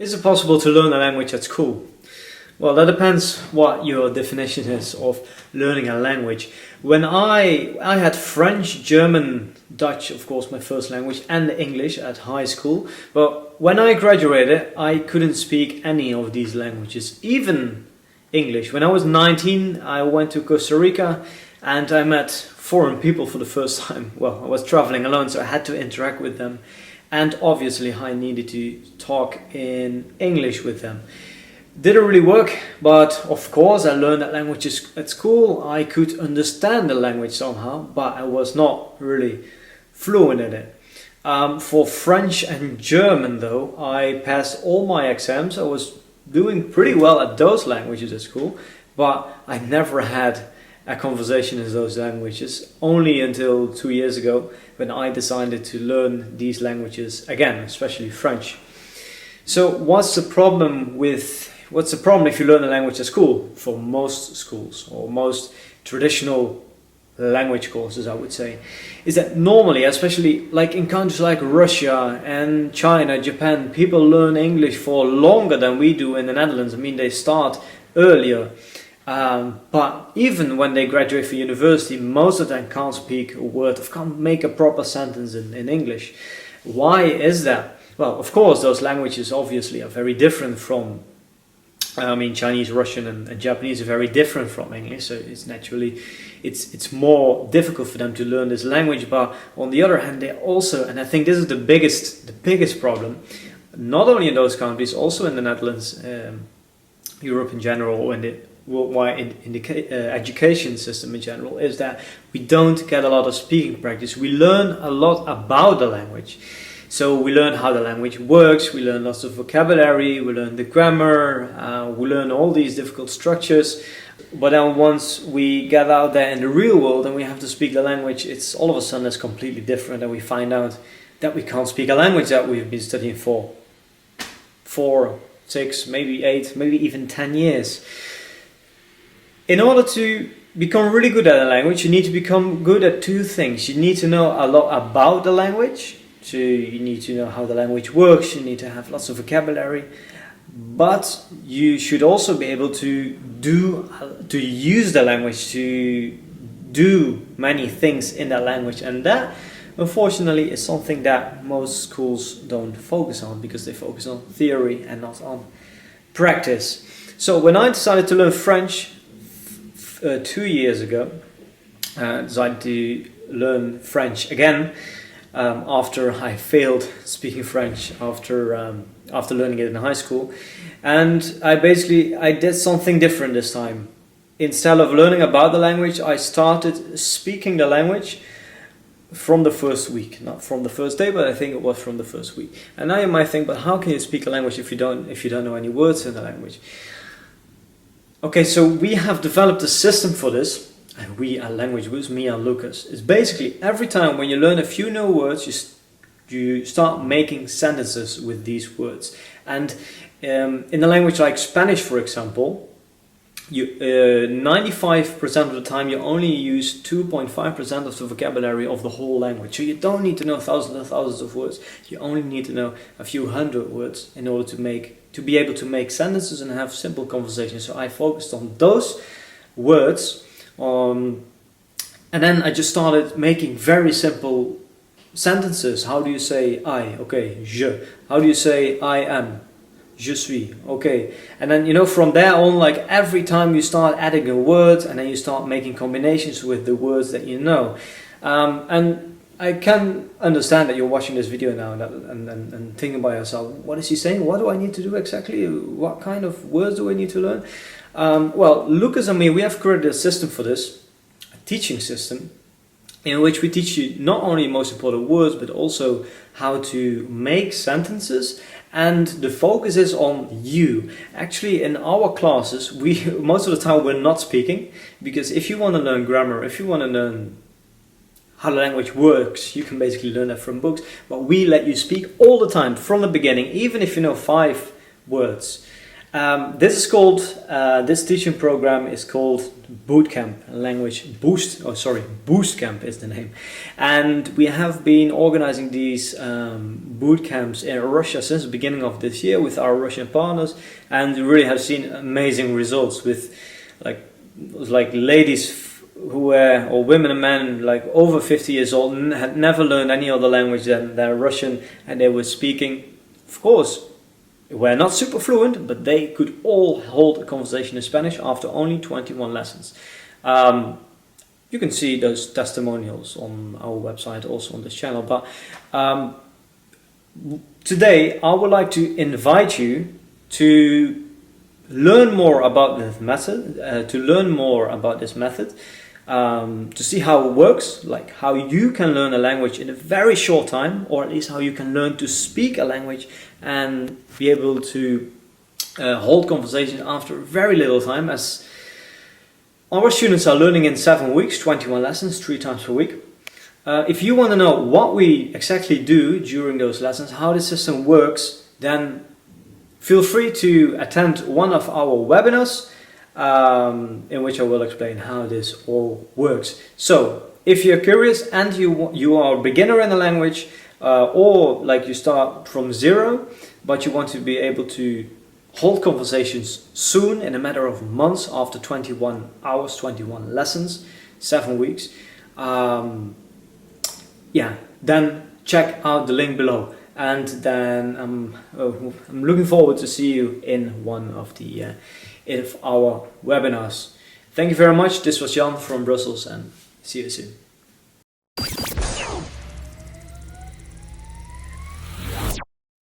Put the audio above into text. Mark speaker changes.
Speaker 1: Is it possible to learn a language at school? Well, that depends what your definition is of learning a language. When I had French, German, Dutch, of course, my first language, and English at high school. But when I graduated, I couldn't speak any of these languages, even English. When I was 19, I went to Costa Rica and I met foreign people for the first time. Well, I was traveling alone, so I had to interact with them. And obviously I needed to talk in English with them. Didn't really work, but of course I learned that languages at school. I could understand the language somehow, but I was not really fluent in it. For French and German though, I passed all my exams. I was doing pretty well at those languages at school, but I never had a conversation in those languages, only until 2 years ago when I decided to learn these languages again, especially French. So what's the problem if you learn a language at school? For most schools, or most traditional language courses, I would say, is that normally, especially like in countries like Russia and China, Japan, people learn English for longer than we do in the Netherlands. I mean, they start earlier. But even when they graduate from university, most of them can't speak a word, can't make a proper sentence in English. Why is that? Well, of course, those languages obviously are very different from, Chinese, Russian and Japanese are very different from English, so it's more difficult for them to learn this language. But on the other hand, they also, and I think this is the biggest problem, not only in those countries, also in the Netherlands, Europe in general, and the worldwide education system in general, is that we don't get a lot of speaking practice. We learn a lot about the language. So we learn how the language works, we learn lots of vocabulary, we learn the grammar, we learn all these difficult structures. But then once we get out there in the real world and we have to speak the language, it's all of a sudden it's completely different, and we find out that we can't speak a language that we've been studying for 4, 6, maybe 8, maybe even 10 years. In order to become really good at a language, you need to become good at two things. You need to know a lot about the language. So you need to know how the language works, you need to have lots of vocabulary, but you should also be able to use the language to do many things in that language, and that unfortunately is something that most schools don't focus on, because they focus on theory and not on practice. So when I decided to learn French 2 years ago, I decided to learn French again. After I failed speaking French after learning it in high school, and I did something different this time. Instead of learning about the language, I started speaking the language from the first week, not from the first day, but I think it was from the first week. And now you might think, but how can you speak a language if you don't know any words in the language? Okay, so we have developed a system for this. And we are Language Boost, me and Lucas. It's basically every time when you learn a few new words, you start making sentences with these words. And in a language like Spanish, for example, 95% of the time you only use 2.5% of the vocabulary of the whole language. So you don't need to know thousands and thousands of words. You only need to know a few hundred words in order to be able to make sentences and have simple conversations. So I focused on those words. And then I just started making very simple sentences. How do you say I? Okay, je. How do you say I am? Je suis. Okay. And then, from there on, like every time you start adding a word, and then you start making combinations with the words that you know. And I can understand that you're watching this video now and thinking by yourself, what is he saying? What do I need to do exactly? What kind of words do I need to learn? Well, Lucas and me, we have created a system for this, a teaching system, in which we teach you not only most important words, but also how to make sentences, and the focus is on you. Actually, in our classes, most of the time we're not speaking, because if you want to learn grammar, if you want to learn how the language works, you can basically learn that from books, but we let you speak all the time from the beginning, even if you know 5 words. This teaching program is called Bootcamp Language Boost. Oh, sorry, Boostcamp is the name, and we have been organizing these boot camps in Russia since the beginning of this year with our Russian partners, and we really have seen amazing results with like ladies who were, or women and men like over 50 years old, had never learned any other language than Russian, and they were speaking, of course, were not super fluent, but they could all hold a conversation in Spanish after only 21 lessons. You can see those testimonials on our website, also on this channel. But today I would like to invite you to learn more about this method, to see how it works, like how you can learn a language in a very short time, or at least how you can learn to speak a language and be able to hold conversation after very little time, as our students are learning in 7 weeks, 21 lessons, 3 times per week. If you want to know what we exactly do during those lessons, how the system works, then feel free to attend one of our webinars in which I will explain how this all works. So if you're curious and you are a beginner in the language, or like you start from zero, but you want to be able to hold conversations soon, in a matter of months, after 21 hours, 21 lessons, 7 weeks, then check out the link below. And then I'm looking forward to see you in one of our webinars. Thank you very much. This was Jan from Brussels, and see you soon.